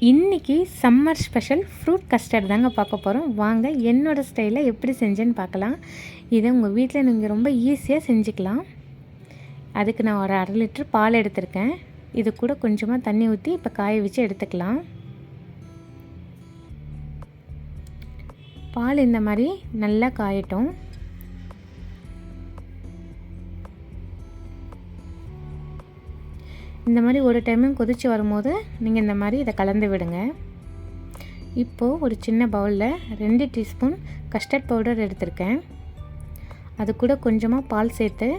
இன்றைக்கி summer special fruit custard தாங்க பார்க்க போகிறோம். வாங்க என்னோடய ஸ்டைலில் எப்படி செஞ்சேன்னு பார்க்கலாம். இதை உங்கள் வீட்டில் நீங்கள் ரொம்ப ஈஸியாக செஞ்சுக்கலாம். அதுக்கு நான் ஒரு 1/2 லிட்டர் பால் எடுத்திருக்கேன். இது கூட கொஞ்சமாக தண்ணி ஊற்றி இப்போ காய வச்சு எடுத்துக்கலாம். பால் இந்த மாதிரி நல்லா காயட்டும். இந்த மாதிரி ஒரு டைமும் கொதித்து வரும்போது நீங்கள் இந்த மாதிரி இதை கலந்து விடுங்க. இப்போது ஒரு சின்ன பவுலில் 2 டீஸ்பூன் கஸ்டர்ட் பவுடர் எடுத்திருக்கேன். அது கூட கொஞ்சமாக பால் சேர்த்து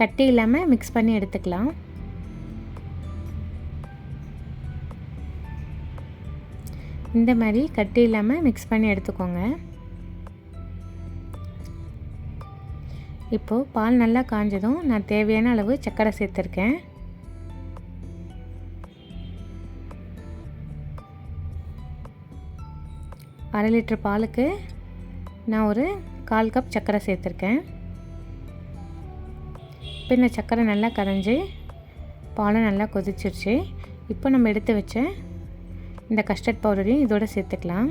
கட்டி இல்லாமல் மிக்ஸ் பண்ணி எடுத்துக்கலாம். இந்த மாதிரி கட்டி இல்லாமல் மிக்ஸ் பண்ணி எடுத்துக்கோங்க. இப்போது பால் நல்லா காஞ்சதும் நான் தேவையான அளவு சர்க்கரை சேர்த்துருக்கேன். அரை லிட்டர் பாலுக்கு நான் ஒரு 1/4 கப் சர்க்கரை சேர்த்துருக்கேன். இப்போ இந்த சர்க்கரை நல்லா கரைஞ்சி பாலும் நல்லா கொதிச்சிருச்சு. இப்போ நம்ம எடுத்து வச்ச இந்த கஸ்டர்ட் பவுடரையும் இதோட சேர்த்துக்கலாம்.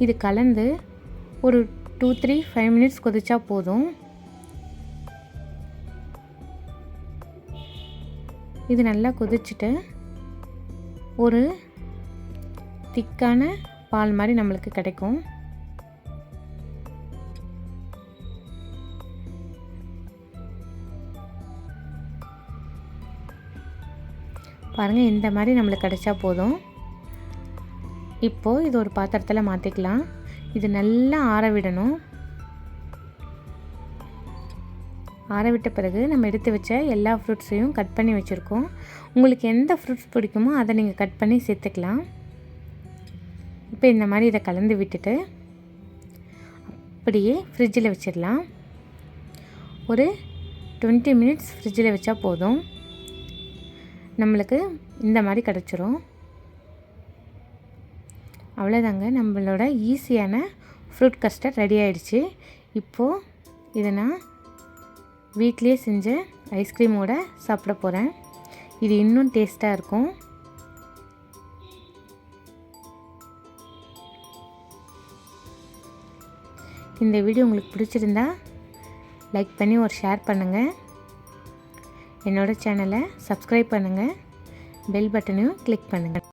இது கலந்து ஒரு 2-3-5 மினிட்ஸ் கொதிச்சா போதும். இது நல்லா கொதிச்சுட்டு ஒரு திக்கான பால் மாதிரி நம்மளுக்கு கிடைக்கும். பாருங்கள், இந்த மாதிரி நம்மளுக்கு கிடைச்சா போதும். இப்போது இது ஒரு பாத்திரத்தில் மாற்றிக்கலாம். இது நல்லா ஆற விடணும். ஆற விட்ட பிறகு நம்ம எடுத்து வச்ச எல்லா ஃப்ரூட்ஸையும் கட் பண்ணி வச்சுருக்கோம். உங்களுக்கு எந்த ஃப்ரூட்ஸ் பிடிக்குமோ அதை நீங்கள் கட் பண்ணி சேர்த்துக்கலாம். இப்போ இந்த மாதிரி இதை கலந்து விட்டுட்டு அப்படியே ஃப்ரிட்ஜில் வச்சிடலாம். ஒரு 20 மினிட்ஸ் ஃப்ரிட்ஜில் வச்சா போதும். நம்மளுக்கு இந்த மாதிரி கிடச்சிரும். அவ்வளோதாங்க, நம்மளோட ஈஸியான ஃப்ரூட் கஸ்டர்ட் ரெடி ஆகிடுச்சு. இப்போது இதை நான் வீட்டிலே செஞ்ச ஐஸ்கிரீமோடு சாப்பிட போகிறேன். இது இன்னும் டேஸ்ட்டாக இருக்கும். இந்த வீடியோ உங்களுக்கு பிடிச்சிருந்தா லைக் பண்ணி ஒரு ஷேர் பண்ணுங்கள். என்னோடய சேனலை சப்ஸ்கிரைப் பண்ணுங்கள். பெல் பட்டனையும் கிளிக் பண்ணுங்கள்.